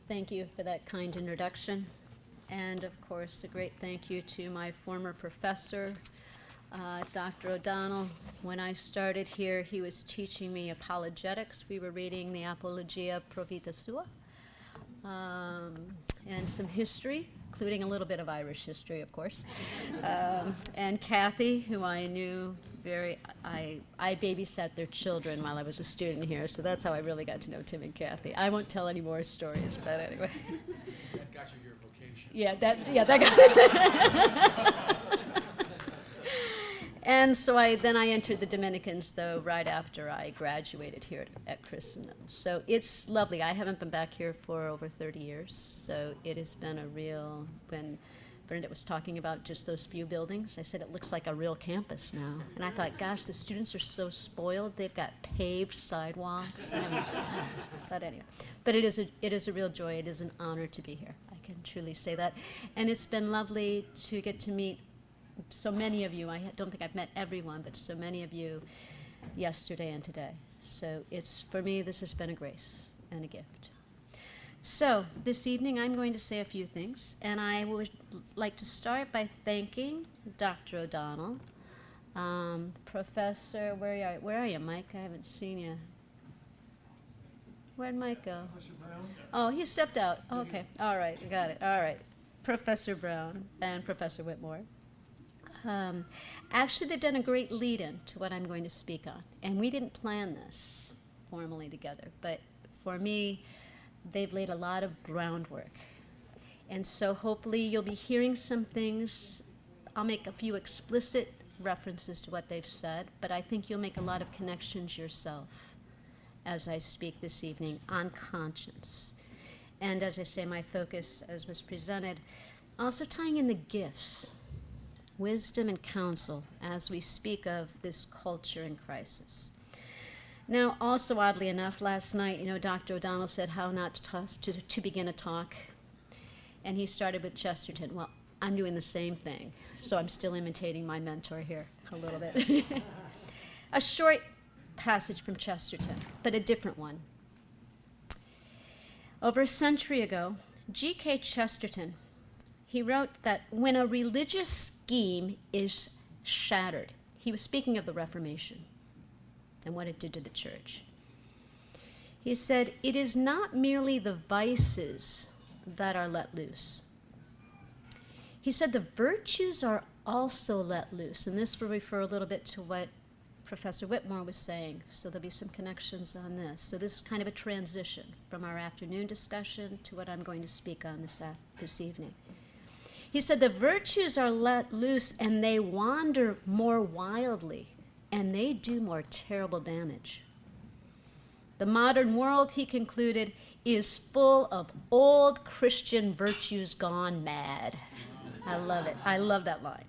Thank you for that kind introduction. And of course, a great thank you to my former professor, Dr. O'Donnell. When I started here, he was teaching me apologetics. We were reading the Apologia Pro Vita Sua, and some history, including a little bit of Irish history, of course. And Kathy, who I knew I babysat their children while I was a student here, so that's how I really got to know Tim and Kathy. I won't tell any more stories, but anyway. That got you your vocation. That got And so I entered the Dominicans, though, right after I graduated here at Christendom. So it's lovely. I haven't been back here for over 30 years, so it has been a real, when Bernadette was talking about just those few buildings, I said it looks like a real campus now. And I thought, gosh, the students are so spoiled. They've got paved sidewalks. But anyway, but it is a real joy. It is an honor to be here. I can truly say that. And it's been lovely to get to meet so many of you. I don't think I've met everyone, but so many of you yesterday and today. So for me, this has been a grace and a gift. So this evening, I'm going to say a few things, and I would like to start by thanking Dr. O'Donnell, Professor, where are you, Mike? I haven't seen you. Where'd Mike go? Professor Brown? Oh, he stepped out. Okay, all right, got it, all right. Professor Brown and Professor Whitmore. Actually, they've done a great lead-in to what I'm going to speak on. And we didn't plan this formally together, but for me, they've laid a lot of groundwork. And so hopefully you'll be hearing some things. I'll make a few explicit references to what they've said, but I think you'll make a lot of connections yourself as I speak this evening on conscience. And as I say, my focus, as was presented, also tying in the gifts, wisdom and counsel, as we speak of this culture in crisis. Now, also oddly enough, last night, Dr. O'Donnell said how not to begin a talk, and he started with Chesterton. Well, I'm doing the same thing, so I'm still imitating my mentor here a little bit. A short passage from Chesterton, but a different one. Over a century ago, G.K. Chesterton, he wrote that when a religious scheme is shattered, he was speaking of the Reformation and what it did to the church. He said, it is not merely the vices that are let loose. He said the virtues are also let loose, and this will refer a little bit to what Professor Whitmore was saying, so there'll be some connections on this. So this is kind of a transition from our afternoon discussion to what I'm going to speak on this evening. He said the virtues are let loose and they wander more wildly and they do more terrible damage. The modern world, he concluded, is full of old Christian virtues gone mad. I love it. I love that line.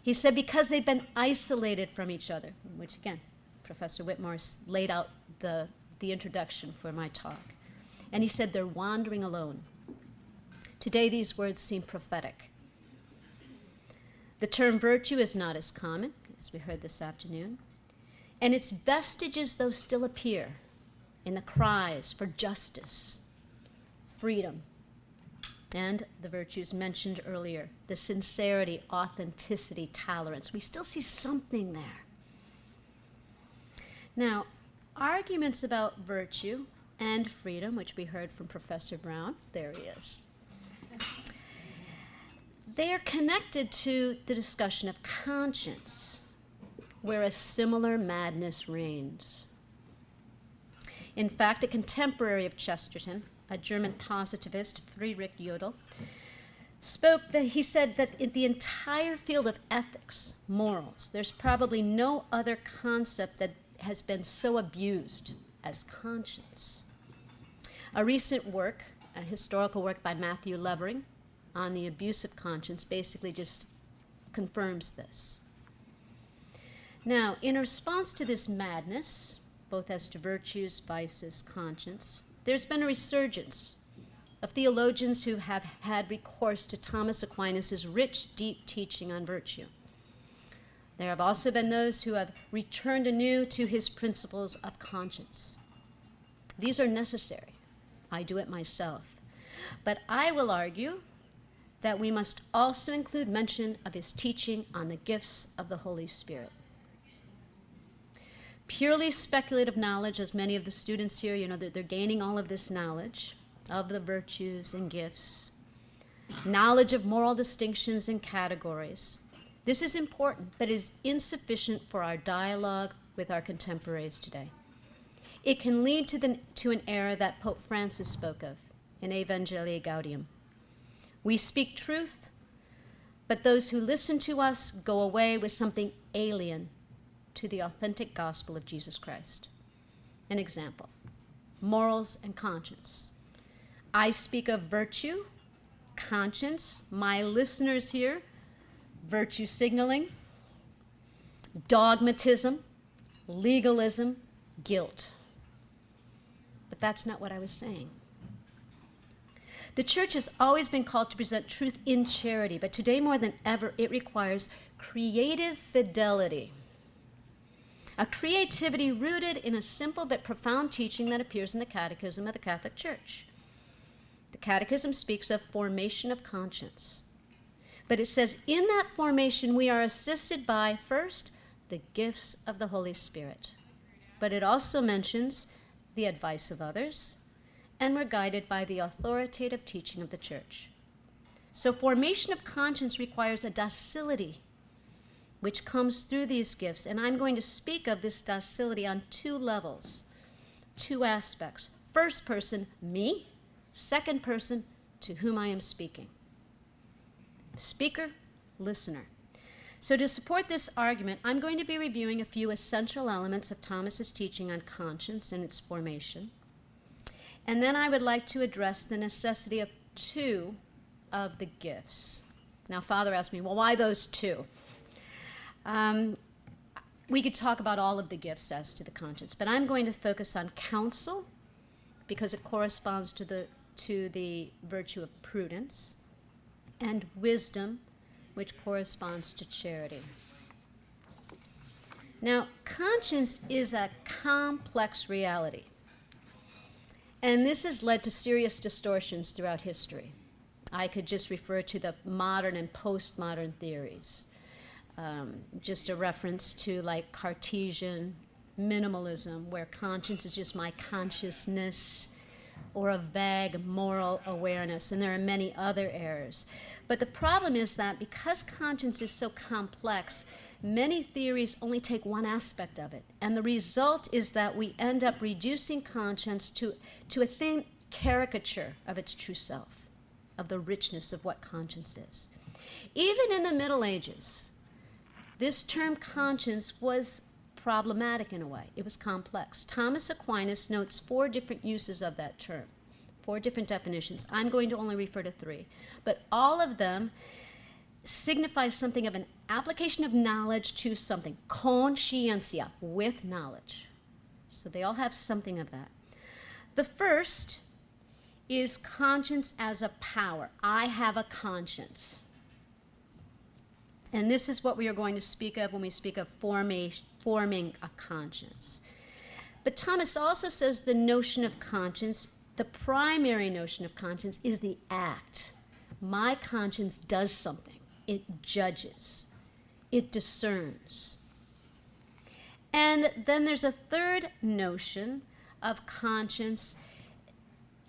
He said because they've been isolated from each other, which again, Professor Whitmore laid out the introduction for my talk. And he said they're wandering alone. Today, these words seem prophetic. The term virtue is not as common, as we heard this afternoon, and its vestiges, though, still appear in the cries for justice, freedom, and the virtues mentioned earlier, the sincerity, authenticity, tolerance. We still see something there. Now, arguments about virtue and freedom, which we heard from Professor Brown, there he is. They are connected to the discussion of conscience, where a similar madness reigns. In fact, a contemporary of Chesterton, a German positivist, Friedrich Jodl, he said that in the entire field of ethics, morals, there's probably no other concept that has been so abused as conscience. A recent work, a historical work by Matthew Levering on the abuse of conscience, basically just confirms this. Now, in response to this madness, both as to virtues, vices, conscience, there's been a resurgence of theologians who have had recourse to Thomas Aquinas' rich, deep teaching on virtue. There have also been those who have returned anew to his principles of conscience. These are necessary. I do it myself. But I will argue that we must also include mention of his teaching on the gifts of the Holy Spirit. Purely speculative knowledge, as many of the students here, they're gaining all of this knowledge of the virtues and gifts, knowledge of moral distinctions and categories. This is important, but is insufficient for our dialogue with our contemporaries today. It can lead to an error that Pope Francis spoke of in Evangelii Gaudium. We speak truth, but those who listen to us go away with something alien to the authentic gospel of Jesus Christ. An example, morals and conscience. I speak of virtue, conscience, my listeners here, virtue signaling, dogmatism, legalism, guilt. But that's not what I was saying. The church has always been called to present truth in charity, but today more than ever, it requires creative fidelity. A creativity rooted in a simple but profound teaching that appears in the Catechism of the Catholic Church. The Catechism speaks of formation of conscience. But it says in that formation we are assisted by, first, the gifts of the Holy Spirit. But it also mentions the advice of others, and we're guided by the authoritative teaching of the Church. So formation of conscience requires a docility which comes through these gifts, and I'm going to speak of this docility on two levels, two aspects. First person, me. Second person, to whom I am speaking. Speaker, listener. So to support this argument, I'm going to be reviewing a few essential elements of Thomas's teaching on conscience and its formation. And then I would like to address the necessity of two of the gifts. Now, Father asked me, well, why those two? We could talk about all of the gifts as to the conscience, but I'm going to focus on counsel because it corresponds to the virtue of prudence, and wisdom, which corresponds to charity. Now, conscience is a complex reality, and this has led to serious distortions throughout history. I could just refer to the modern and postmodern theories. Just a reference to like Cartesian minimalism, where conscience is just my consciousness, or a vague moral awareness, and there are many other errors. But the problem is that because conscience is so complex, many theories only take one aspect of it, and the result is that we end up reducing conscience to a thin caricature of its true self, of the richness of what conscience is. Even in the Middle Ages, this term conscience was problematic in a way. It was complex. Thomas Aquinas notes 4 different uses of that term, 4 different definitions. I'm going to only refer to 3, but all of them signify something of an application of knowledge to something, conscientia, with knowledge. So they all have something of that. The first is conscience as a power. I have a conscience. And this is what we are going to speak of when we speak of forming a conscience. But Thomas also says the notion of conscience, the primary notion of conscience, is the act. My conscience does something. It judges. It discerns. And then there's a third notion of conscience.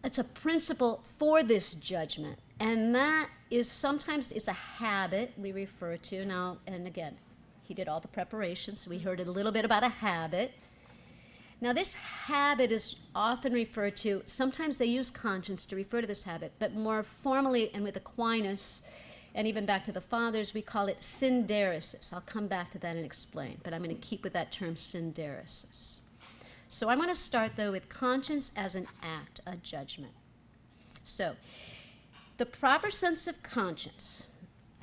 It's a principle for this judgment. And that is sometimes it's a habit we refer to now, and again, he did all the preparation, so we heard a little bit about a habit. Now, this habit is often referred to, sometimes they use conscience to refer to this habit, but more formally and with Aquinas, and even back to the Fathers, we call it synderesis. I'll come back to that and explain, but I'm going to keep with that term synderesis. So I'm going to start, though, with conscience as an act, a judgment. So, the proper sense of conscience,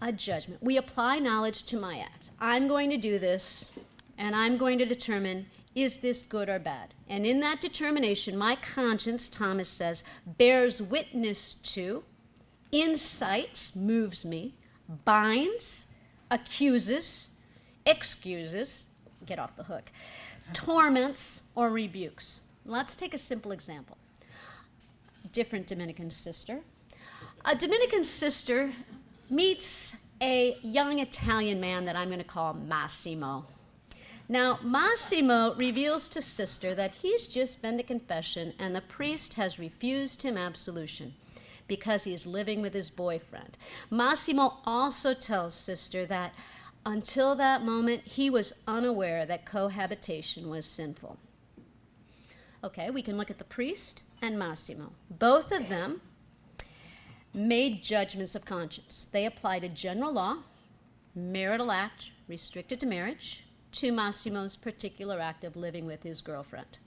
a judgment. We apply knowledge to my act. I'm going to do this, and I'm going to determine, is this good or bad? And in that determination, my conscience, Thomas says, bears witness to, incites, moves me, binds, accuses, excuses, get off the hook, torments, or rebukes. Let's take a simple example. Different Dominican sister, A Dominican sister meets a young Italian man that I'm going to call Massimo. Now, Massimo reveals to sister that he's just been to confession and the priest has refused him absolution because he is living with his boyfriend. Massimo also tells sister that until that moment, he was unaware that cohabitation was sinful. Okay, we can look at the priest and Massimo. Both of them made judgments of conscience. They applied a general law, marital act restricted to marriage, to Massimo's particular act of living with his girlfriend.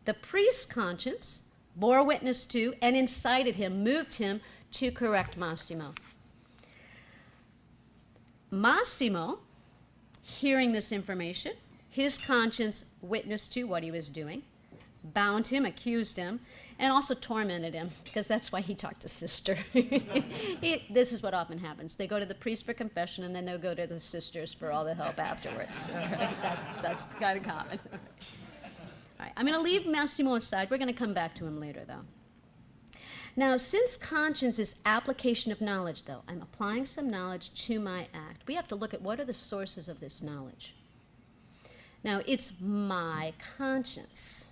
The priest's conscience bore witness to and incited him, moved him to correct Massimo. Massimo, hearing this information, his conscience witnessed to what he was doing, bound him, accused him, and also tormented him, because that's why he talked to sister. This is what often happens. They go to the priest for confession, and then they'll go to the sisters for all the help afterwards. That's kind of common. All right, I'm going to leave Massimo aside. We're going to come back to him later, though. Now, since conscience is application of knowledge, though, I'm applying some knowledge to my act. We have to look at what are the sources of this knowledge. Now, it's my conscience.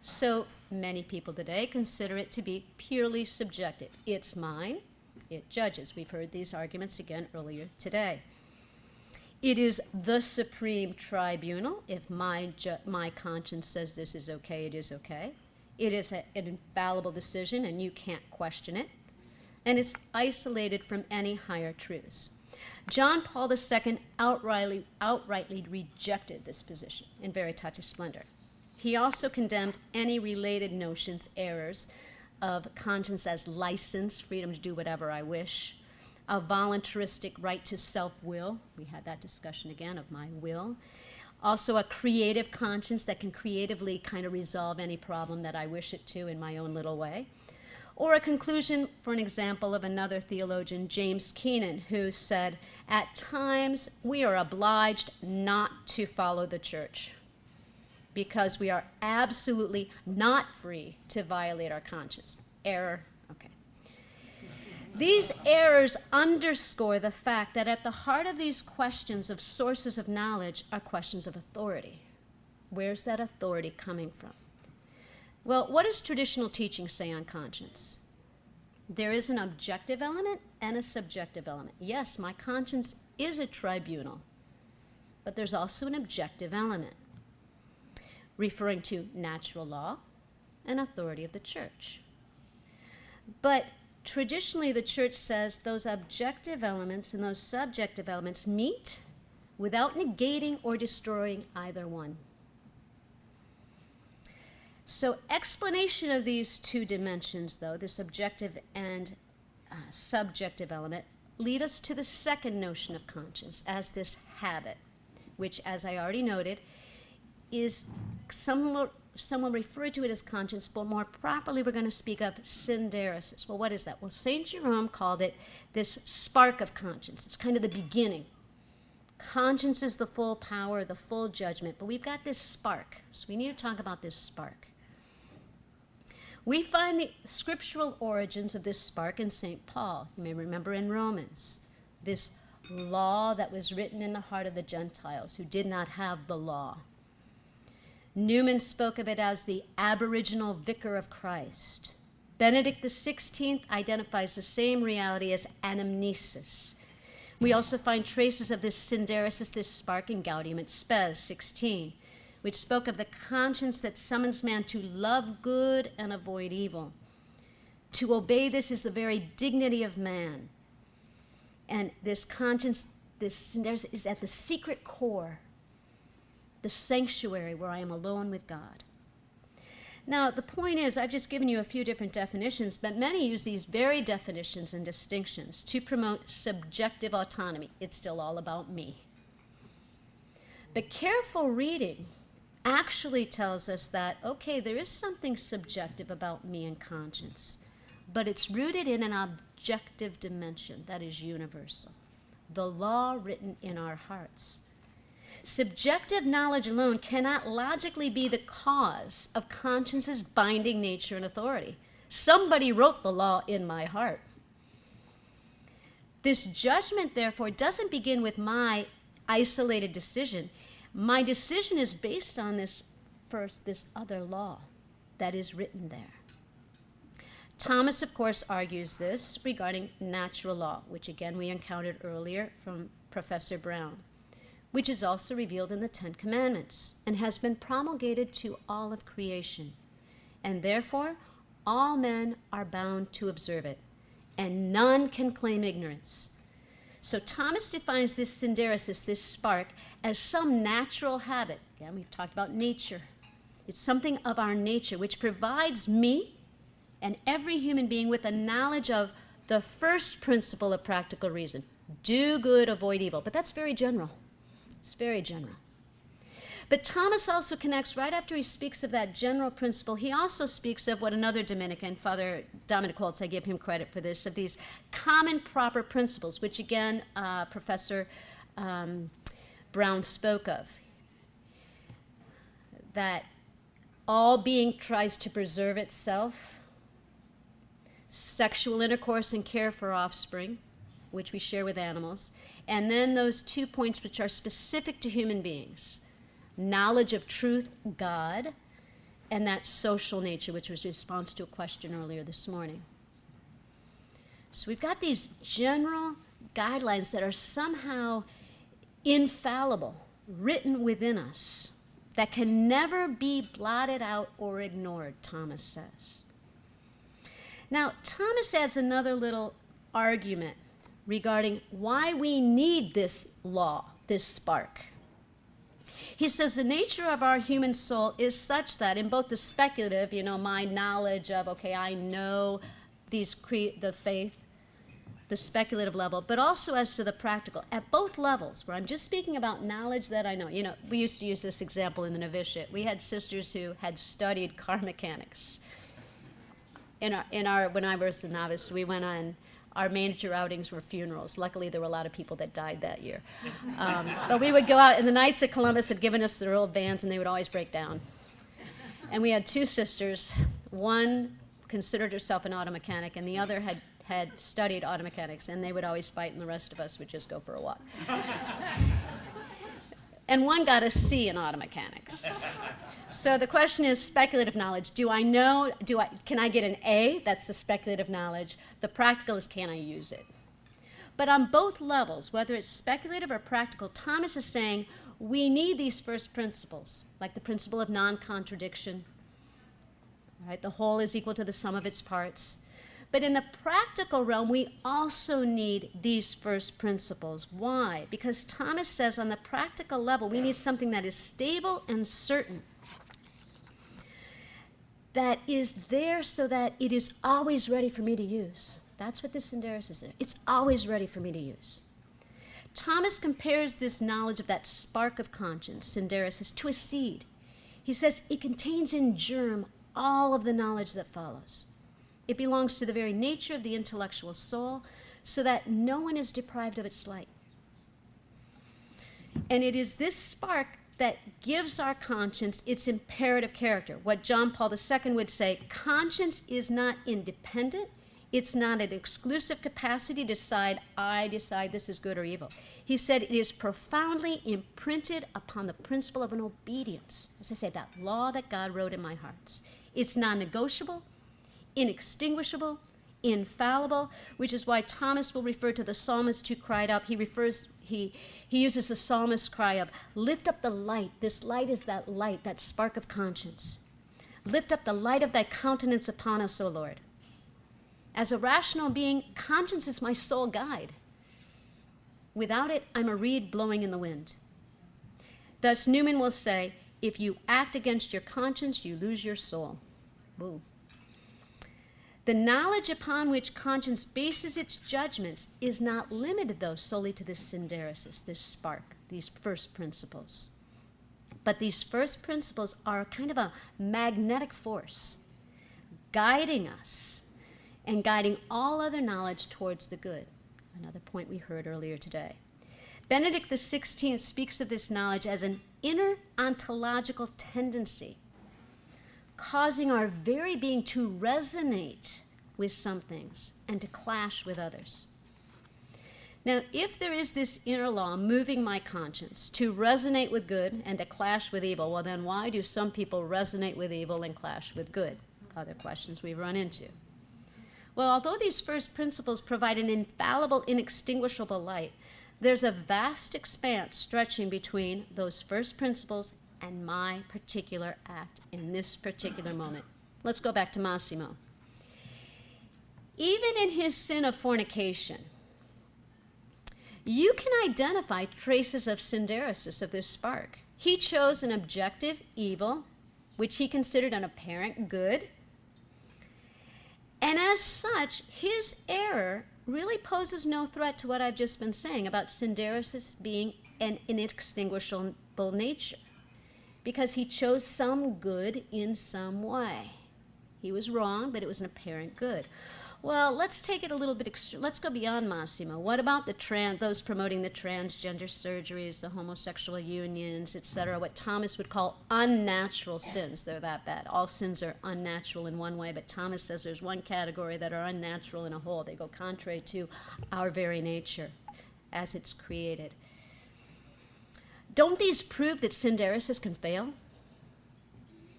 So many people today consider it to be purely subjective. It's mine, it judges. We've heard these arguments again earlier today. It is the supreme tribunal. If my conscience says this is okay, it is okay. It is an infallible decision, and you can't question it. And it's isolated from any higher truths. John Paul II outrightly rejected this position in Veritatis Splendor. He also condemned any related notions, errors, of conscience as license, freedom to do whatever I wish, a voluntaristic right to self-will. We had that discussion again of my will. Also a creative conscience that can creatively kind of resolve any problem that I wish it to in my own little way. Or a conclusion, for an example, of another theologian, James Keenan, who said, at times we are obliged not to follow the church, because we are absolutely not free to violate our conscience. Error, okay. These errors underscore the fact that at the heart of these questions of sources of knowledge are questions of authority. Where's that authority coming from? Well, what does traditional teaching say on conscience? There is an objective element and a subjective element. Yes, my conscience is a tribunal, but there's also an objective element, referring to natural law and authority of the church. But traditionally, the church says those objective elements and those subjective elements meet without negating or destroying either one. So explanation of these two dimensions, though, this objective and subjective element, lead us to the second notion of conscience as this habit, which, as I already noted, is some will refer to it as conscience, but more properly we're going to speak of synderesis. Well, what is that? Well, St. Jerome called it this spark of conscience. It's kind of the beginning. Conscience is the full power, the full judgment, but we've got this spark, so we need to talk about this spark. We find the scriptural origins of this spark in St. Paul. You may remember in Romans, this law that was written in the heart of the Gentiles who did not have the law. Newman spoke of it as the aboriginal vicar of Christ. Benedict XVI identifies the same reality as anamnesis. We also find traces of this synderesis, this spark, in Gaudium et Spes 16, which spoke of the conscience that summons man to love good and avoid evil. To obey this is the very dignity of man. And this conscience, this synderesis, is at the secret core, the sanctuary where I am alone with God. Now, the point is, I've just given you a few different definitions, but many use these very definitions and distinctions to promote subjective autonomy. It's still all about me. But careful reading actually tells us that, okay, there is something subjective about me and conscience, but it's rooted in an objective dimension that is universal, the law written in our hearts. Subjective knowledge alone cannot logically be the cause of conscience's binding nature and authority. Somebody wrote the law in my heart. This judgment, therefore, doesn't begin with my isolated decision. My decision is based on this other law that is written there. Thomas, of course, argues this regarding natural law, which again we encountered earlier from Professor Brown, which is also revealed in the Ten Commandments and has been promulgated to all of creation. And therefore, all men are bound to observe it, and none can claim ignorance. So Thomas defines this synderesis, this spark, as some natural habit. Again, we've talked about nature. It's something of our nature which provides me and every human being with a knowledge of the first principle of practical reason. Do good, avoid evil. But that's very general. It's very general. But Thomas also connects, right after he speaks of that general principle, he also speaks of what another Dominican, Father Dominic Holtz, I give him credit for this, of these common proper principles, which again Professor Brown spoke of. That all being tries to preserve itself, sexual intercourse and care for offspring, which we share with animals, and then those 2 points which are specific to human beings. Knowledge of truth, God, and that social nature, which was a response to a question earlier this morning. So we've got these general guidelines that are somehow infallible, written within us, that can never be blotted out or ignored, Thomas says. Now, Thomas adds another little argument regarding why we need this law, this spark. He says the nature of our human soul is such that in both the speculative, my knowledge of, okay, I know the faith, the speculative level, but also as to the practical, at both levels, where I'm just speaking about knowledge that I know. We used to use this example in the novitiate. We had sisters who had studied car mechanics. When I was a novice, we went on, our major outings were funerals. Luckily, there were a lot of people that died that year. But we would go out, and the Knights of Columbus had given us their old vans, and they would always break down. And we had two sisters. One considered herself an auto mechanic, and the other had studied auto mechanics, and they would always fight, and the rest of us would just go for a walk. And one got a C in auto mechanics. So the question is speculative knowledge. Do I know, can I get an A? That's the speculative knowledge. The practical is, can I use it? But on both levels, whether it's speculative or practical, Thomas is saying we need these first principles, like the principle of non-contradiction. Right? The whole is equal to the sum of its parts. But in the practical realm, we also need these first principles. Why? Because Thomas says on the practical level, we need something that is stable and certain, that is there so that it is always ready for me to use. That's what this synderesis is. It's always ready for me to use. Thomas compares this knowledge of that spark of conscience, synderesis, to a seed. He says it contains in germ all of the knowledge that follows. It belongs to the very nature of the intellectual soul, so that no one is deprived of its light. And it is this spark that gives our conscience its imperative character. What John Paul II would say, conscience is not independent. It's not an exclusive capacity to decide, I decide this is good or evil. He said it is profoundly imprinted upon the principle of an obedience. As I say, that law that God wrote in my hearts. It's non-negotiable, inextinguishable, infallible, which is why Thomas will refer to the psalmist who cried out. He uses the psalmist's cry of, lift up the light. This light is that light, that spark of conscience. Lift up the light of thy countenance upon us, O Lord. As a rational being, conscience is my sole guide. Without it, I'm a reed blowing in the wind. Thus, Newman will say, if you act against your conscience, you lose your soul. Woo. The knowledge upon which conscience bases its judgments is not limited, though, solely to this synderesis, this spark, these first principles. But these first principles are kind of a magnetic force, guiding us and guiding all other knowledge towards the good. Another point we heard earlier today. Benedict XVI speaks of this knowledge as an inner ontological tendency, causing our very being to resonate with some things and to clash with others. Now, if there is this inner law moving my conscience to resonate with good and to clash with evil, well, then why do some people resonate with evil and clash with good? Other questions we've run into. Well, although these first principles provide an infallible, inextinguishable light, there's a vast expanse stretching between those first principles and my particular act in this particular moment. Let's go back to Massimo. Even in his sin of fornication, you can identify traces of synderesis, of this spark. He chose an objective evil, which he considered an apparent good. And as such, his error really poses no threat to what I've just been saying about synderesis being an inextinguishable nature, because he chose some good in some way. He was wrong, but it was an apparent good. Well, let's take it a little bit extreme. Let's go beyond Massimo. What about those promoting the transgender surgeries, the homosexual unions, etc., what Thomas would call unnatural sins? They're that bad. All sins are unnatural in one way, but Thomas says there's one category that are unnatural in a whole. They go contrary to our very nature as it's created. Don't these prove that synderesis can fail?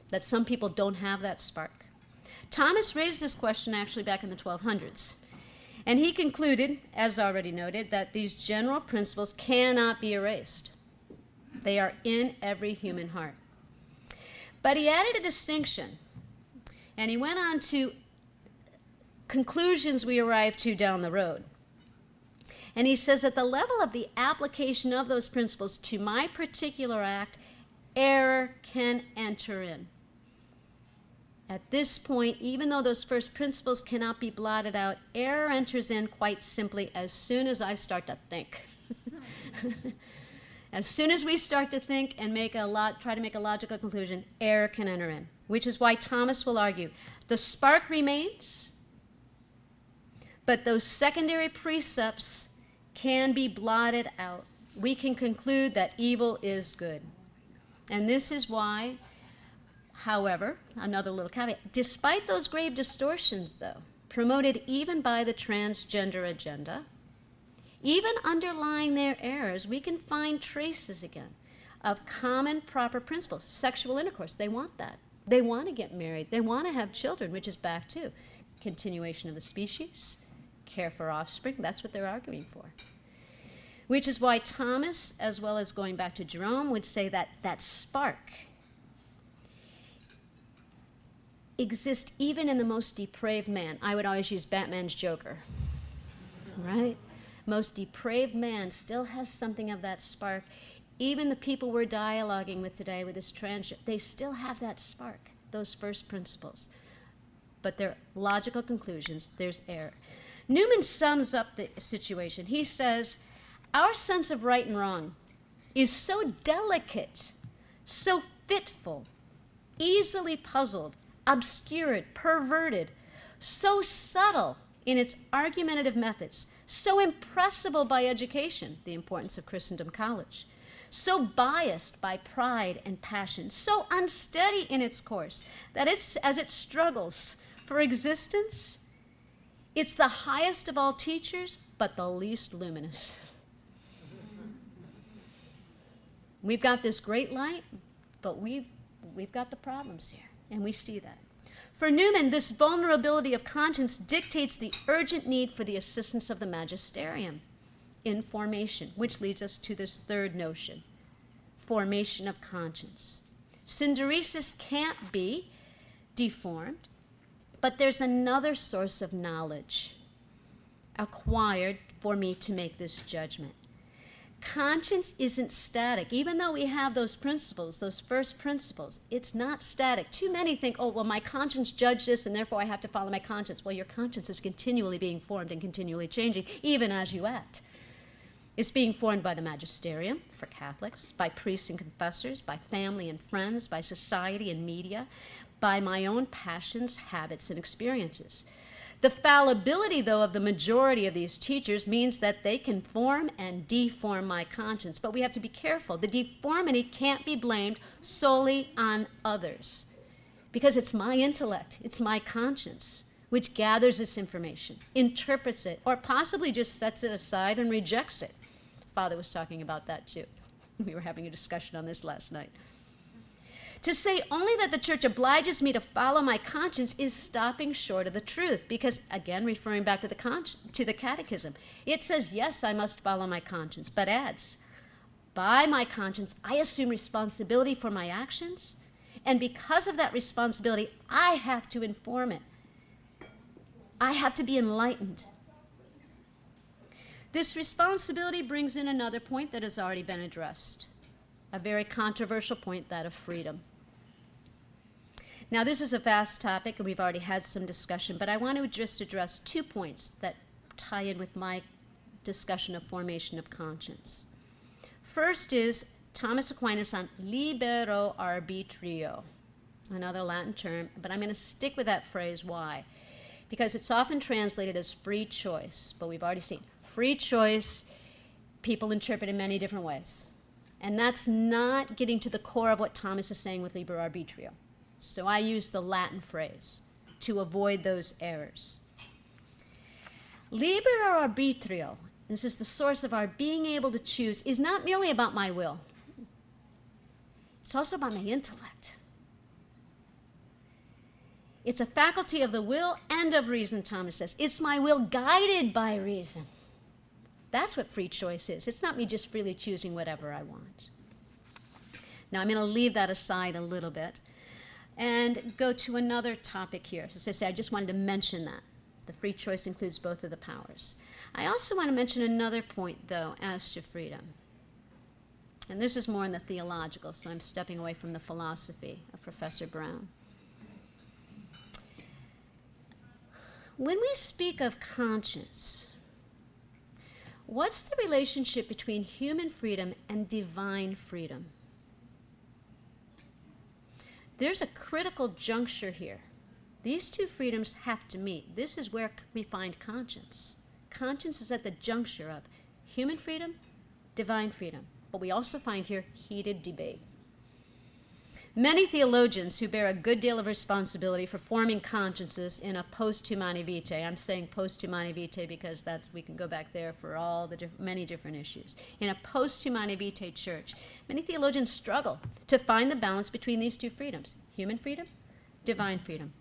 That some people don't have that spark? Thomas raised this question actually back in the 1200s, and he concluded, as already noted, that these general principles cannot be erased. They are in every human heart. But he added a distinction, and he went on to conclusions we arrived to down the road. And he says, at the level of the application of those principles to my particular act, error can enter in. At this point, even though those first principles cannot be blotted out, error enters in quite simply as soon as I start to think. As soon as we start to think and try to make a logical conclusion, error can enter in, which is why Thomas will argue, the spark remains, but those secondary precepts can be blotted out. We can conclude that evil is good. And this is why, however, another little caveat, despite those grave distortions, though, promoted even by the transgender agenda, even underlying their errors, we can find traces again of common proper principles. Sexual intercourse, they want that. They want to get married. They want to have children, which is back to continuation of the species, care for offspring. That's what they're arguing for. Which is why Thomas, as well as going back to Jerome, would say that that spark exists even in the most depraved man. I would always use Batman's Joker, right? Most depraved man still has something of that spark. Even the people we're dialoguing with today with this transgender, they still have that spark, those first principles. But they're logical conclusions, there's error. Newman sums up the situation. He says, our sense of right and wrong is so delicate, so fitful, easily puzzled, obscured, perverted, so subtle in its argumentative methods, so impressible by education, the importance of Christendom College, so biased by pride and passion, so unsteady in its course, that as it struggles for existence, it's the highest of all teachers, but the least luminous. We've got this great light, but we've got the problems here, and we see that. For Newman, this vulnerability of conscience dictates the urgent need for the assistance of the magisterium in formation, which leads us to this third notion, formation of conscience. Synderesis can't be deformed, but there's another source of knowledge acquired for me to make this judgment. Conscience isn't static. Even though we have those principles, those first principles, it's not static. Too many think, oh, well, my conscience judged this, and therefore I have to follow my conscience. Well, your conscience is continually being formed and continually changing, even as you act. It's being formed by the magisterium, for Catholics, by priests and confessors, by family and friends, by society and media, by my own passions, habits, and experiences. The fallibility, though, of the majority of these teachers means that they can form and deform my conscience. But we have to be careful. The deformity can't be blamed solely on others, because it's my intellect, it's my conscience. which gathers this information, interprets it, or possibly just sets it aside and rejects it. Father was talking about that too. We were having a discussion on this last night. To say only that the church obliges me to follow my conscience is stopping short of the truth, because, again, referring back to the catechism, it says, yes, I must follow my conscience, but adds, by my conscience, I assume responsibility for my actions, and because of that responsibility, I have to inform it. I have to be enlightened. This responsibility brings in another point that has already been addressed, a very controversial point, that of freedom. Now, this is a vast topic, and we've already had some discussion, but I want to just address 2 points that tie in with my discussion of formation of conscience. First is Thomas Aquinas on libero arbitrio, another Latin term, but I'm going to stick with that phrase. Why? Because it's often translated as free choice, but we've already seen free choice, people interpret in many different ways. And that's not getting to the core of what Thomas is saying with libero arbitrio. So I use the Latin phrase to avoid those errors. Libero arbitrio, this is the source of our being able to choose, is not merely about my will. It's also about my intellect. It's a faculty of the will and of reason, Thomas says. It's my will guided by reason. That's what free choice is. It's not me just freely choosing whatever I want. Now, I'm going to leave that aside a little bit and go to another topic here. As I say, I just wanted to mention that. The free choice includes both of the powers. I also want to mention another point, though, as to freedom. And this is more in the theological, so I'm stepping away from the philosophy of Professor Brown. When we speak of conscience, what's the relationship between human freedom and divine freedom? There's a critical juncture here. These two freedoms have to meet. This is where we find conscience. Conscience is at the juncture of human freedom, divine freedom. But we also find here heated debate. Many theologians who bear a good deal of responsibility for forming consciences in a post humani vitae, I'm saying post humani vitae because we can go back there for all the many different issues. In a post humani vitae church, many theologians struggle to find the balance between these two freedoms, human freedom, divine freedom.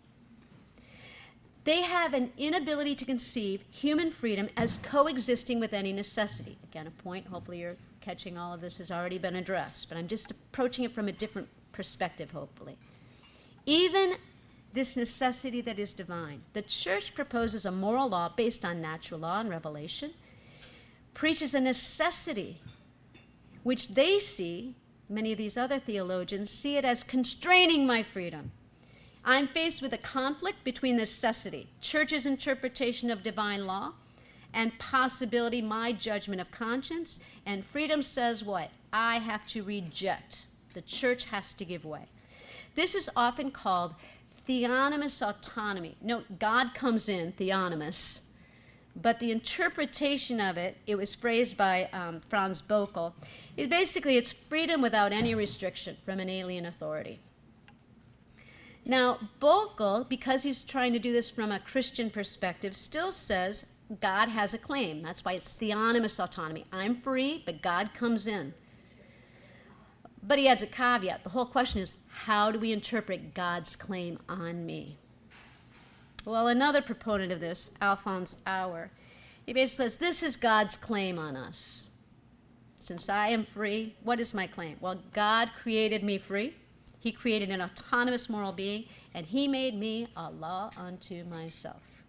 They have an inability to conceive human freedom as coexisting with any necessity. Again, a point, hopefully you're catching all of this has already been addressed, but I'm just approaching it from a different perspective, hopefully. Even this necessity that is divine, the church proposes a moral law based on natural law and revelation, preaches a necessity which they see, many of these other theologians see it as constraining my freedom. I'm faced with a conflict between necessity, church's interpretation of divine law, and possibility, my judgment of conscience, and freedom says what? I have to reject. The church has to give way. This is often called theonomous autonomy. Note, God comes in, theonomous, but the interpretation of it, it was phrased by Franz Bokel, is basically it's freedom without any restriction from an alien authority. Now, Bokel, because he's trying to do this from a Christian perspective, still says God has a claim. That's why it's theonomous autonomy. I'm free, but God comes in. But he adds a caveat. The whole question is, how do we interpret God's claim on me? Well, another proponent of this, Alphonse Auer, he basically says, this is God's claim on us. Since I am free, what is my claim? Well, God created me free. He created an autonomous moral being, and he made me a law unto myself.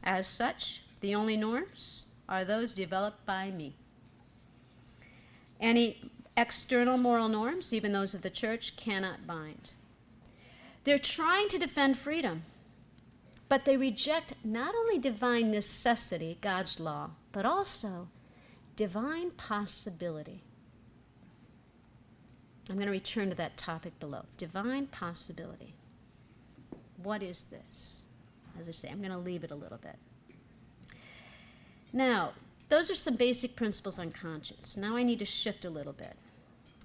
As such, the only norms are those developed by me. Any external moral norms, even those of the church, cannot bind. They're trying to defend freedom, but they reject not only divine necessity, God's law, but also divine possibility. I'm going to return to that topic below. Divine possibility. What is this? As I say, I'm going to leave it a little bit. Now, those are some basic principles on conscience. Now I need to shift a little bit,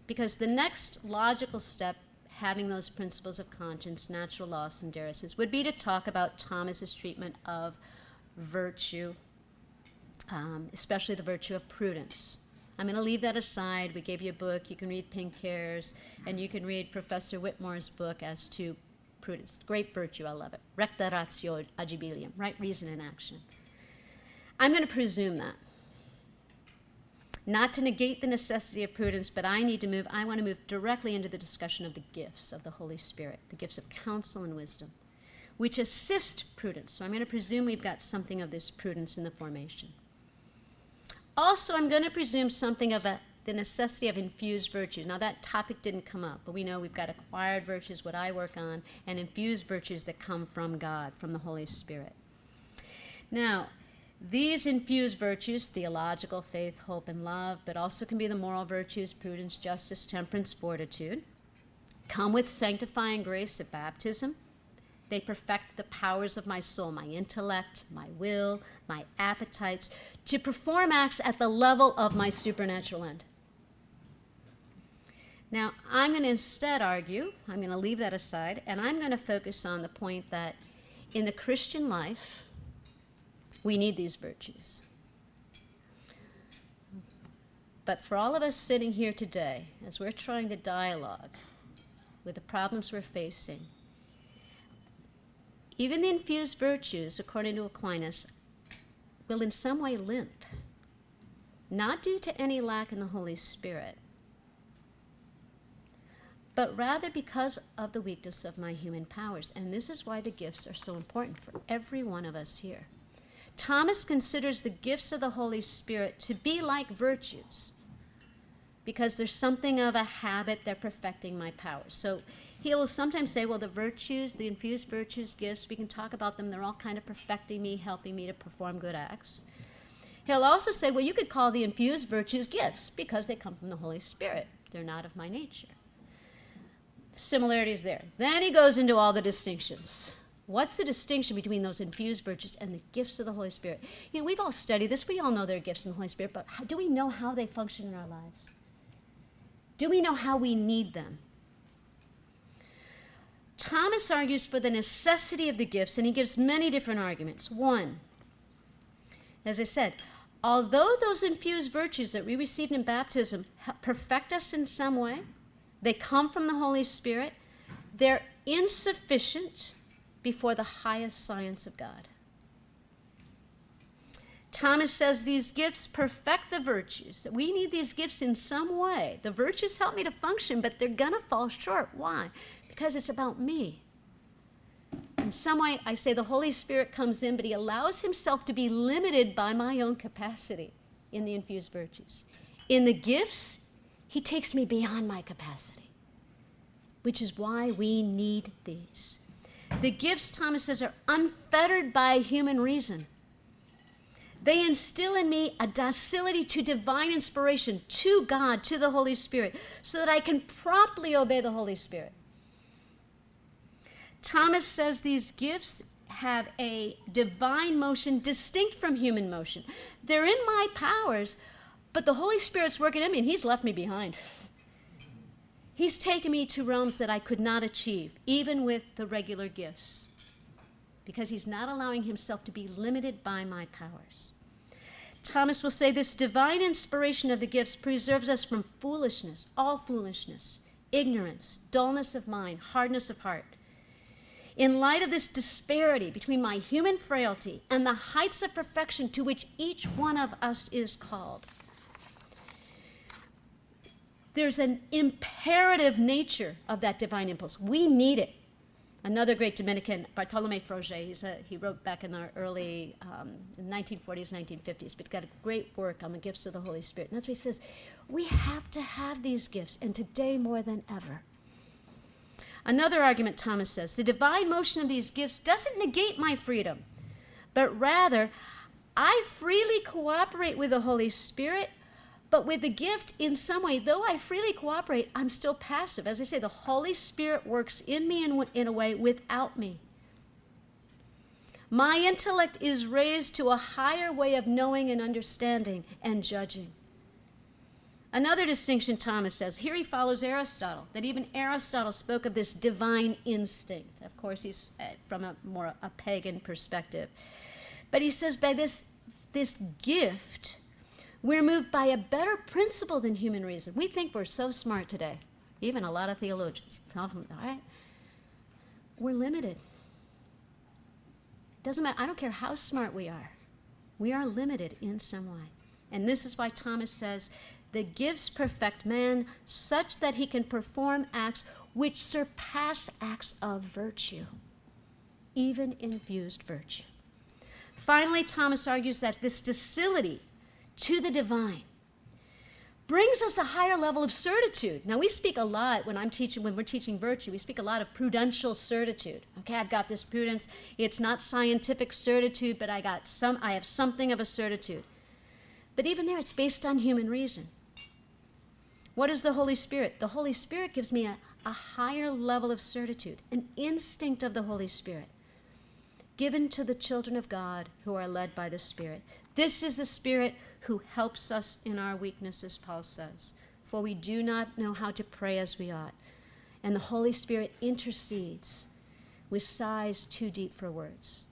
because the next logical step having those principles of conscience, natural law, synderesis, would be to talk about Thomas's treatment of virtue, especially the virtue of prudence. I'm going to leave that aside. We gave you a book. You can read Pink Hairs, and you can read Professor Whitmore's book as to prudence. Great virtue, I love it. Recta ratio agibilium, right reason in action. I'm going to presume that. Not to negate the necessity of prudence, but I want to move directly into the discussion of the gifts of the Holy Spirit, the gifts of counsel and wisdom, which assist prudence. So I'm going to presume we've got something of this prudence in the formation. Also, I'm going to presume something of the necessity of infused virtues. Now, that topic didn't come up, but we know we've got acquired virtues, what I work on, and infused virtues that come from God, from the Holy Spirit. Now, these infused virtues, theological, faith, hope, and love, but also can be the moral virtues, prudence, justice, temperance, fortitude, come with sanctifying grace at baptism. They perfect the powers of my soul, my intellect, my will, my appetites, to perform acts at the level of my supernatural end. Now, I'm going to instead argue, I'm going to leave that aside, and I'm going to focus on the point that in the Christian life, we need these virtues. But for all of us sitting here today, as we're trying to dialogue with the problems we're facing, even the infused virtues, according to Aquinas, will in some way limp, not due to any lack in the Holy Spirit, but rather because of the weakness of my human powers. And this is why the gifts are so important for every one of us here. Thomas considers the gifts of the Holy Spirit to be like virtues, because there's something of a habit, they're perfecting my powers. So he'll sometimes say, well, the virtues, the infused virtues, gifts, we can talk about them. They're all kind of perfecting me, helping me to perform good acts. He'll also say, well, you could call the infused virtues gifts because they come from the Holy Spirit. They're not of my nature. Similarities there. Then he goes into all the distinctions. What's the distinction between those infused virtues and the gifts of the Holy Spirit? You know, we've all studied this. We all know there are gifts in the Holy Spirit, but do we know how they function in our lives? Do we know how we need them? Thomas argues for the necessity of the gifts, and he gives many different arguments. One, as I said, although those infused virtues that we received in baptism perfect us in some way, they come from the Holy Spirit, they're insufficient before the highest science of God. Thomas says these gifts perfect the virtues. We need these gifts in some way. The virtues help me to function, but they're going to fall short. Why? Because it's about me. In some way, I say the Holy Spirit comes in, but he allows himself to be limited by my own capacity in the infused virtues. In the gifts, he takes me beyond my capacity, which is why we need these. The gifts, Thomas says, are unfettered by human reason. They instill in me a docility to divine inspiration, to God, to the Holy Spirit, so that I can promptly obey the Holy Spirit. Thomas says these gifts have a divine motion distinct from human motion. They're in my powers, but the Holy Spirit's working in me, and he's left me behind. He's taken me to realms that I could not achieve, even with the regular gifts, because he's not allowing himself to be limited by my powers. Thomas will say this divine inspiration of the gifts preserves us from foolishness, all foolishness, ignorance, dullness of mind, hardness of heart. In light of this disparity between my human frailty and the heights of perfection to which each one of us is called, there's an imperative nature of that divine impulse. We need it. Another great Dominican, Bartolome Froger, he wrote back in the early 1940s, 1950s, but got a great work on the gifts of the Holy Spirit. And that's what he says, we have to have these gifts, and today more than ever. Another argument, Thomas says, the divine motion of these gifts doesn't negate my freedom, but rather I freely cooperate with the Holy Spirit, but with the gift in some way, though I freely cooperate, I'm still passive. As I say, the Holy Spirit works in me in a way without me. My intellect is raised to a higher way of knowing and understanding and judging. Another distinction Thomas says, here he follows Aristotle, that even Aristotle spoke of this divine instinct. Of course, he's from a pagan perspective. But he says by this gift, we're moved by a better principle than human reason. We think we're so smart today, even a lot of theologians. All right? We're limited. Doesn't matter. I don't care how smart we are. We are limited in some way. And this is why Thomas says, the gifts perfect man such that he can perform acts which surpass acts of virtue, even infused virtue. Finally, Thomas argues that this docility to the divine brings us a higher level of certitude. Now, we speak a lot when we're teaching virtue, we speak a lot of prudential certitude. Okay, I've got this prudence. It's not scientific certitude, but I have something of a certitude. But even there, it's based on human reason. What is the Holy Spirit? The Holy Spirit gives me a higher level of certitude, an instinct of the Holy Spirit, given to the children of God who are led by the Spirit. This is the Spirit who helps us in our weaknesses, Paul says, for we do not know how to pray as we ought. And the Holy Spirit intercedes with sighs too deep for words.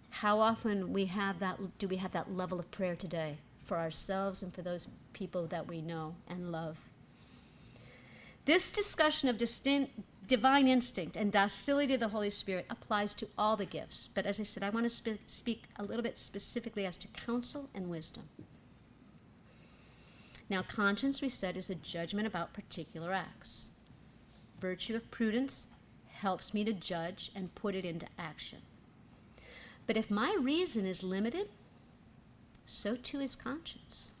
How often do we have that level of prayer today for ourselves and for those people that we know and love? This discussion of divine instinct and docility to the Holy Spirit applies to all the gifts. But as I said, I want to speak a little bit specifically as to counsel and wisdom. Now, conscience, we said, is a judgment about particular acts. Virtue of prudence helps me to judge and put it into action. But if my reason is limited, so too is conscience.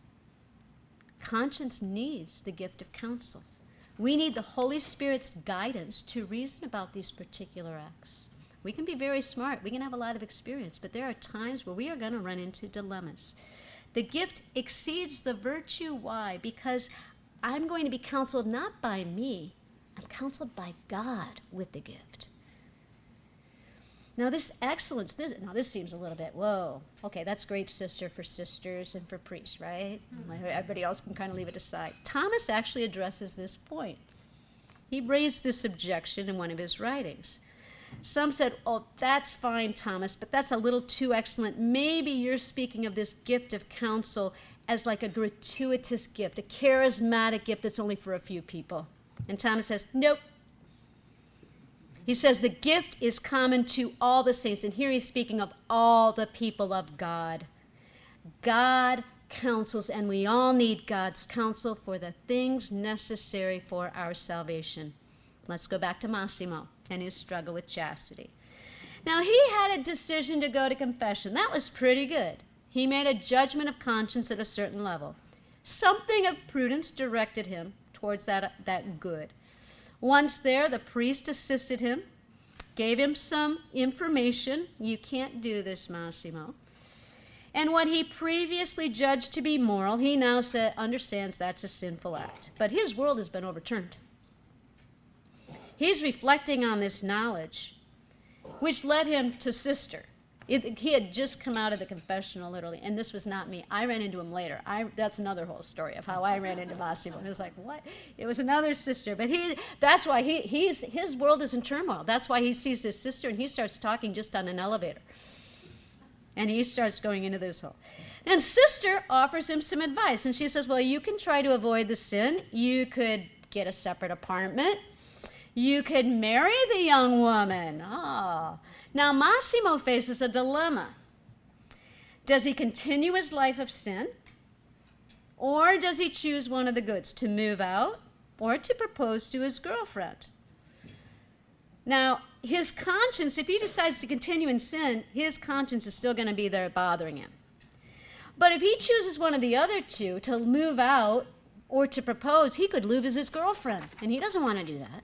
Conscience needs the gift of counsel. We need the Holy Spirit's guidance to reason about these particular acts. We can be very smart. We can have a lot of experience, but there are times where we are going to run into dilemmas. The gift exceeds the virtue. Why? Because I'm going to be counseled not by me. I'm counseled by God with the gift. Now, this excellence, this seems a little bit, whoa. Okay, that's great, sister, for sisters and for priests, right? Everybody else can kind of leave it aside. Thomas actually addresses this point. He raised this objection in one of his writings. Some said, oh, that's fine, Thomas, but that's a little too excellent. Maybe you're speaking of this gift of counsel as like a gratuitous gift, a charismatic gift that's only for a few people. And Thomas says, nope. He says the gift is common to all the saints. And here he's speaking of all the people of God. God counsels, and we all need God's counsel for the things necessary for our salvation. Let's go back to Massimo and his struggle with chastity. Now, he had a decision to go to confession. That was pretty good. He made a judgment of conscience at a certain level. Something of prudence directed him towards that good. Once there, the priest assisted him, gave him some information. You can't do this, Massimo. And what he previously judged to be moral, he now understands that's a sinful act. But his world has been overturned. He's reflecting on this knowledge, which led him to sister. He had just come out of the confessional, literally, and this was not me. I ran into him later. That's another whole story of how I ran into Massimo. And it was like, what? It was another sister. But that's why his world is in turmoil. That's why he sees this sister, and he starts talking just on an elevator. And he starts going into this hole. And sister offers him some advice, and she says, well, you can try to avoid the sin. You could get a separate apartment. You could marry the young woman. Oh. Now, Massimo faces a dilemma. Does he continue his life of sin? Or does he choose one of the goods, to move out or to propose to his girlfriend? Now, his conscience, if he decides to continue in sin, his conscience is still going to be there bothering him. But if he chooses one of the other two, to move out or to propose, he could lose his girlfriend, and he doesn't want to do that.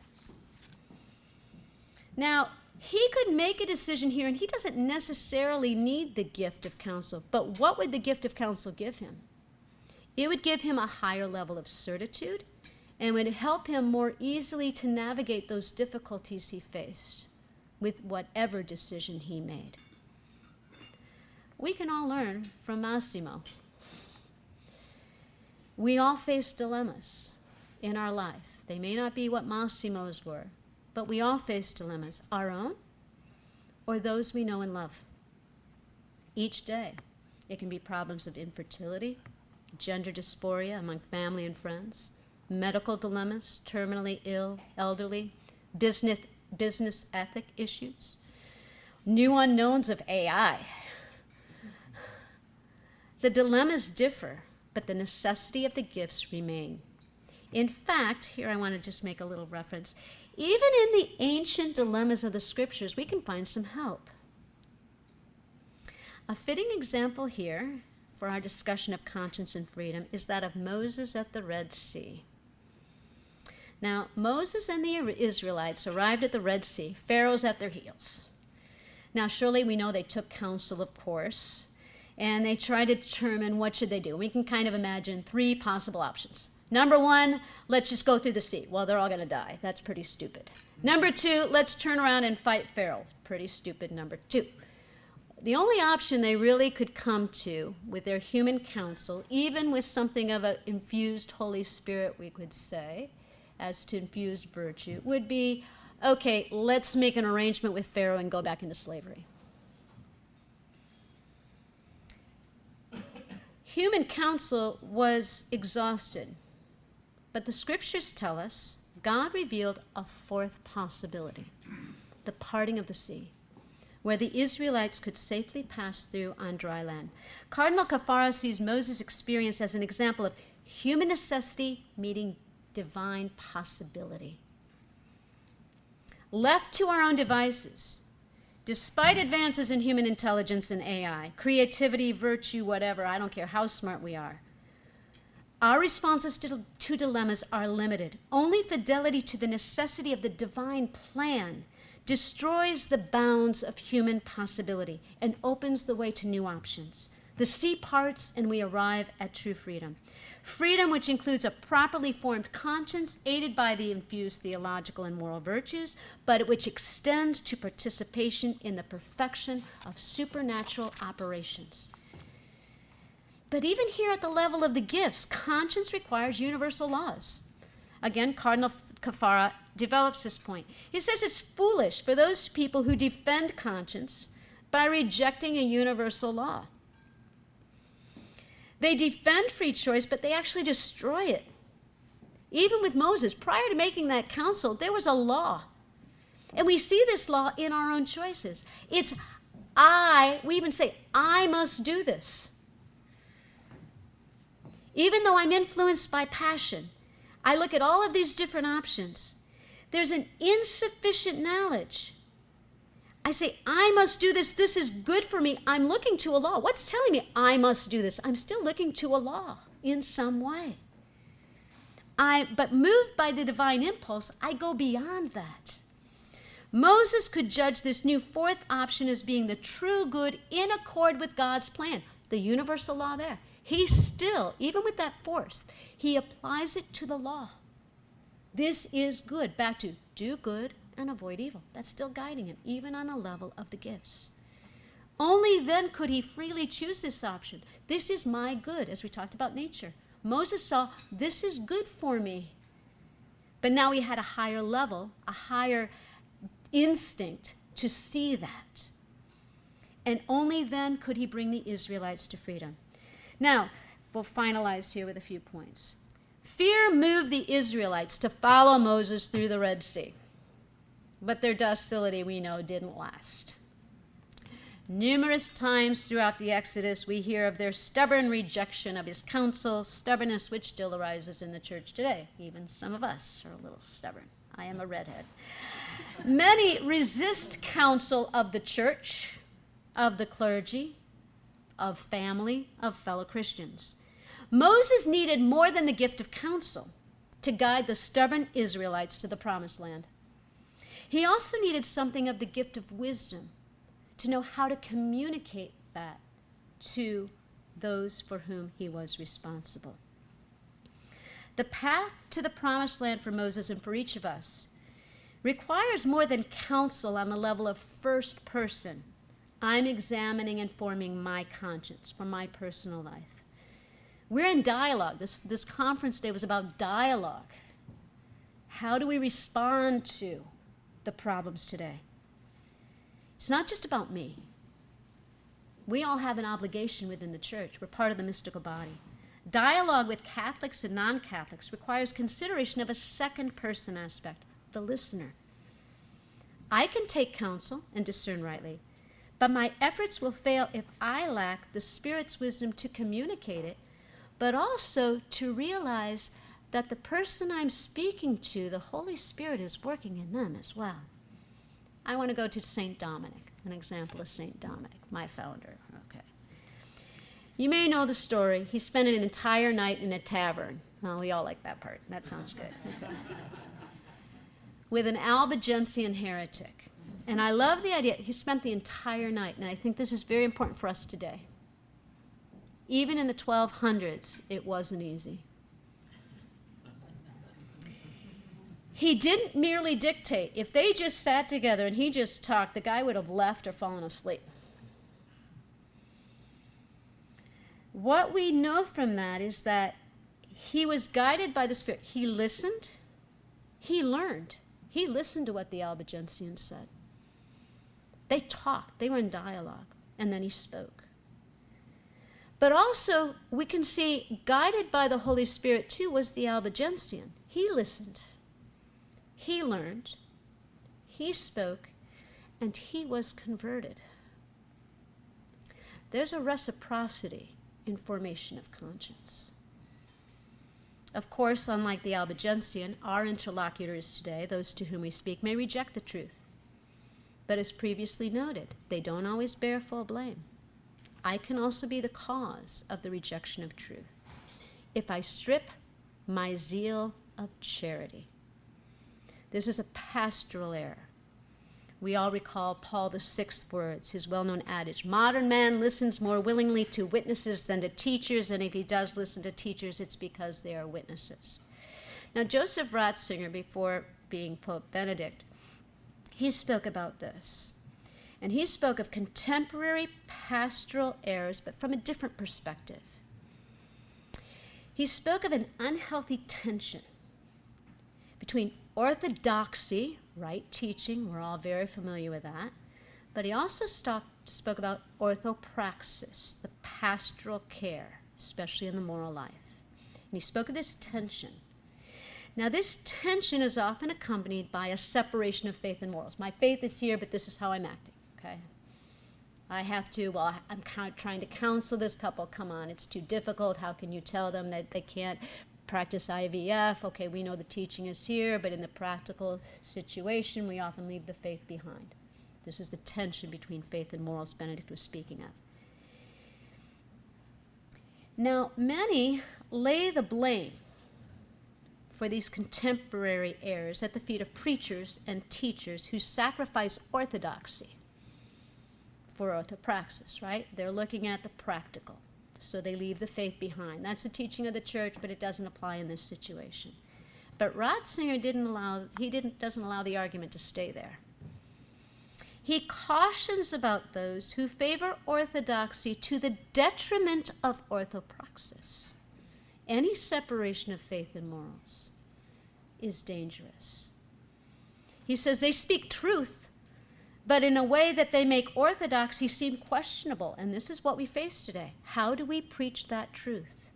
Now, he could make a decision here, and he doesn't necessarily need the gift of counsel. But what would the gift of counsel give him? It would give him a higher level of certitude and would help him more easily to navigate those difficulties he faced with whatever decision he made. We can all learn from Massimo. We all face dilemmas in our life. They may not be what Massimo's were, but we all face dilemmas, our own or those we know and love. Each day, it can be problems of infertility, gender dysphoria among family and friends, medical dilemmas, terminally ill, elderly, business ethic issues, new unknowns of AI. The dilemmas differ, but the necessity of the gifts remain. In fact, here I want to just make a little reference. Even in the ancient dilemmas of the scriptures, we can find some help. A fitting example here for our discussion of conscience and freedom is that of Moses at the Red Sea. Now, Moses and the Israelites arrived at the Red Sea, Pharaoh's at their heels. Now, surely we know they took counsel, of course, and they tried to determine what should they do. We can kind of imagine three possible options. Number one, let's just go through the sea. Well, they're all going to die. That's pretty stupid. Number two, let's turn around and fight Pharaoh. Pretty stupid number two. The only option they really could come to with their human counsel, even with something of an infused Holy Spirit, we could say, as to infused virtue, would be, okay, let's make an arrangement with Pharaoh and go back into slavery. Human counsel was exhausted, but the scriptures tell us God revealed a fourth possibility, the parting of the sea, where the Israelites could safely pass through on dry land. Cardinal Cafaro sees Moses' experience as an example of human necessity meeting divine possibility. Left to our own devices, despite advances in human intelligence and AI, creativity, virtue, whatever, I don't care how smart we are, our responses to dilemmas are limited. Only fidelity to the necessity of the divine plan destroys the bounds of human possibility and opens the way to new options. The sea parts and we arrive at true freedom. Freedom which includes a properly formed conscience aided by the infused theological and moral virtues, but which extends to participation in the perfection of supernatural operations. But even here at the level of the gifts, conscience requires universal laws. Again, Cardinal Cafaro develops this point. He says it's foolish for those people who defend conscience by rejecting a universal law. They defend free choice, but they actually destroy it. Even with Moses, prior to making that counsel, there was a law. And we see this law in our own choices. It's we even say, I must do this. Even though I'm influenced by passion, I look at all of these different options. There's an insufficient knowledge. I say, I must do this. This is good for me. I'm looking to a law. What's telling me I must do this? I'm still looking to a law in some way. But moved by the divine impulse, I go beyond that. Moses could judge this new fourth option as being the true good in accord with God's plan, the universal law there. He still, even with that force, he applies it to the law. This is good. Back to do good and avoid evil. That's still guiding him, even on the level of the gifts. Only then could he freely choose this option. This is my good, as we talked about nature. Moses saw, this is good for me. But now he had a higher level, a higher instinct to see that. And only then could he bring the Israelites to freedom. Now, we'll finalize here with a few points. Fear moved the Israelites to follow Moses through the Red Sea. But their docility, we know, didn't last. Numerous times throughout the Exodus, we hear of their stubborn rejection of his counsel, stubbornness which still arises in the church today. Even some of us are a little stubborn. I am a redhead. Many resist counsel of the church, of the clergy, of family, of fellow Christians. Moses needed more than the gift of counsel to guide the stubborn Israelites to the promised land. He also needed something of the gift of wisdom to know how to communicate that to those for whom he was responsible. The path to the promised land for Moses and for each of us requires more than counsel on the level of first person. I'm examining and forming my conscience for my personal life. We're in dialogue. This conference day was about dialogue. How do we respond to the problems today? It's not just about me. We all have an obligation within the church. We're part of the mystical body. Dialogue with Catholics and non-Catholics requires consideration of a second person aspect, the listener. I can take counsel and discern rightly, but my efforts will fail if I lack the Spirit's wisdom to communicate it, but also to realize that the person I'm speaking to, the Holy Spirit is working in them as well. I want to go to St. Dominic, an example of St. Dominic, my founder. Okay. You may know the story. He spent an entire night in a tavern. Well, we all like that part. That sounds good. With an Albigensian heretic. And I love the idea. He spent the entire night, and I think this is very important for us today. Even in the 1200s, it wasn't easy. He didn't merely dictate. If they just sat together and he just talked, the guy would have left or fallen asleep. What we know from that is that he was guided by the Spirit. He listened. He learned. He listened to what the Albigensians said. They talked. They were in dialogue. And then he spoke. But also, we can see, guided by the Holy Spirit too, was the Albigensian. He listened. He learned. He spoke. And he was converted. There's a reciprocity in formation of conscience. Of course, unlike the Albigensian, our interlocutors today, those to whom we speak, may reject the truth. But as previously noted, they don't always bear full blame. I can also be the cause of the rejection of truth if I strip my zeal of charity. This is a pastoral error. We all recall Paul VI's words, his well-known adage, modern man listens more willingly to witnesses than to teachers, and if he does listen to teachers, it's because they are witnesses. Now, Joseph Ratzinger, before being Pope Benedict, he spoke about this. And he spoke of contemporary pastoral errors, but from a different perspective. He spoke of an unhealthy tension between orthodoxy, right teaching, we're all very familiar with that, but he also spoke about orthopraxis, the pastoral care, especially in the moral life. And he spoke of this tension. Now, this tension is often accompanied by a separation of faith and morals. My faith is here, but this is how I'm acting, okay? I have to, well, I'm trying to counsel this couple. Come on, it's too difficult. How can you tell them that they can't practice IVF? Okay, we know the teaching is here, but in the practical situation, we often leave the faith behind. This is the tension between faith and morals Benedict was speaking of. Now, many lay the blame for these contemporary errors at the feet of preachers and teachers who sacrifice orthodoxy for orthopraxis, right? They're looking at the practical, so they leave the faith behind. That's the teaching of the church, but it doesn't apply in this situation. But Ratzinger doesn't allow the argument to stay there. He cautions about those who favor orthodoxy to the detriment of orthopraxis. Any separation of faith and morals is dangerous. He says they speak truth, but in a way that they make orthodoxy seem questionable. And this is what we face today. How do we preach that truth?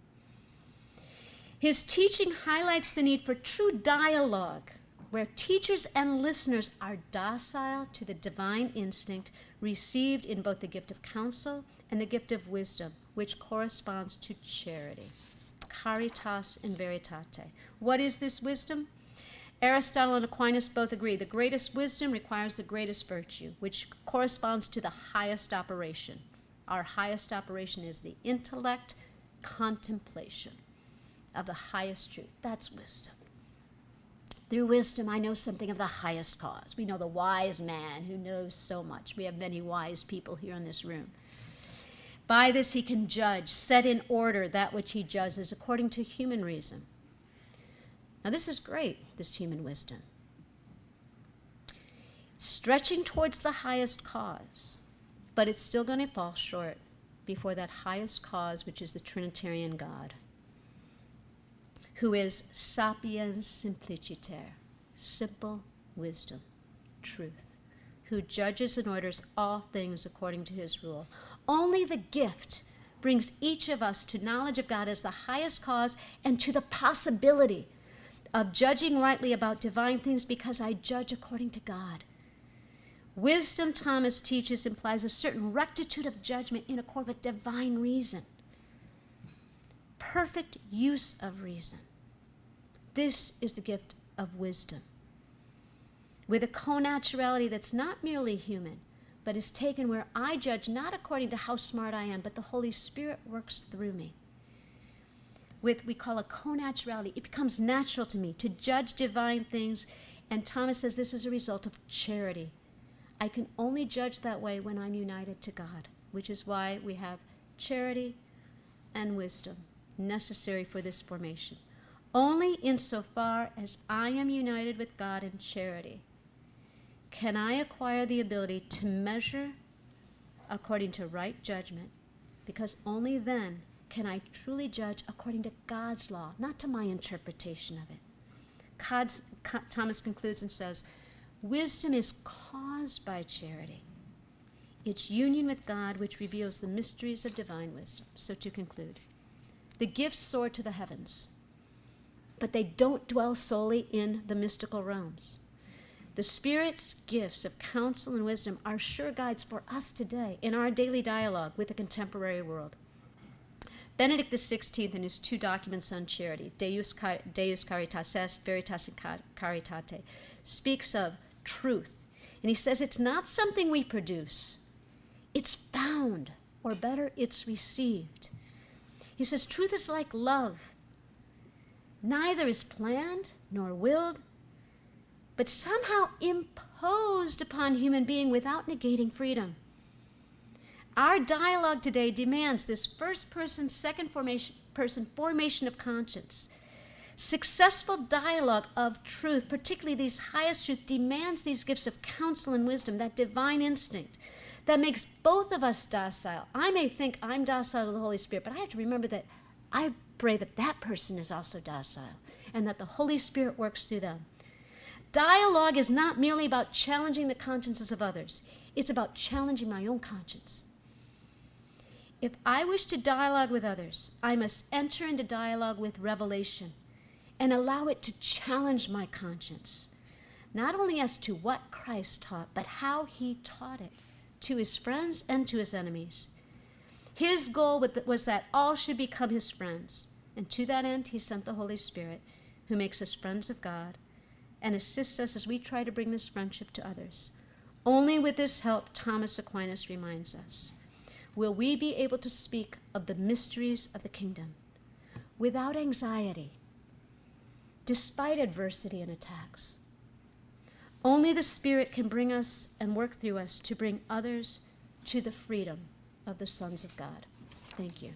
His teaching highlights the need for true dialogue, where teachers and listeners are docile to the divine instinct received in both the gift of counsel and the gift of wisdom, which corresponds to charity. Caritas in veritate. What is this wisdom? Aristotle and Aquinas both agree the greatest wisdom requires the greatest virtue, which corresponds to the highest operation. Our highest operation is the intellect contemplation of the highest truth. That's wisdom. Through wisdom, I know something of the highest cause. We know the wise man who knows so much. We have many wise people here in this room. By this he can judge, set in order that which he judges according to human reason. Now this is great, this human wisdom. Stretching towards the highest cause, but it's still going to fall short. before that highest cause, which is the Trinitarian God, who is sapiens simpliciter, simple wisdom, truth, who judges and orders all things according to his rule. Only the gift brings each of us to knowledge of God as the highest cause and to the possibility of judging rightly about divine things because I judge according to God. Wisdom, Thomas teaches, implies a certain rectitude of judgment in accord with divine reason. Perfect use of reason. This is the gift of wisdom, with a connaturality that's not merely human, but is taken where I judge not according to how smart I am, but the Holy Spirit works through me. With we call a connaturality, it becomes natural to me to judge divine things, and Thomas says this is a result of charity. I can only judge that way when I'm united to God, which is why we have charity and wisdom necessary for this formation. Only insofar as I am united with God in charity can I acquire the ability to measure according to right judgment, because only then can I truly judge according to God's law, not to my interpretation of it. Thomas concludes and says, wisdom is caused by charity. It's union with God which reveals the mysteries of divine wisdom. So to conclude, the gifts soar to the heavens, but they don't dwell solely in the mystical realms. The Spirit's gifts of counsel and wisdom are sure guides for us today in our daily dialogue with the contemporary world. Benedict XVI, in his 2 documents on charity, Deus Caritas Est, Veritas in Caritate, speaks of truth. And he says it's not something we produce. It's found, or better, it's received. He says truth is like love. Neither is planned nor willed, but somehow imposed upon human being without negating freedom. Our dialogue today demands this first-person, second-person formation of conscience. Successful dialogue of truth, particularly these highest truth, demands these gifts of counsel and wisdom, that divine instinct that makes both of us docile. I may think I'm docile to the Holy Spirit, but I have to remember that I pray that that person is also docile and that the Holy Spirit works through them. Dialogue is not merely about challenging the consciences of others. It's about challenging my own conscience. If I wish to dialogue with others, I must enter into dialogue with revelation and allow it to challenge my conscience, not only as to what Christ taught, but how he taught it to his friends and to his enemies. His goal was that all should become his friends, and to that end he sent the Holy Spirit, who makes us friends of God and assists us as we try to bring this friendship to others. Only with this help, Thomas Aquinas reminds us, will we be able to speak of the mysteries of the kingdom without anxiety, despite adversity and attacks. Only the Spirit can bring us and work through us to bring others to the freedom of the sons of God. Thank you.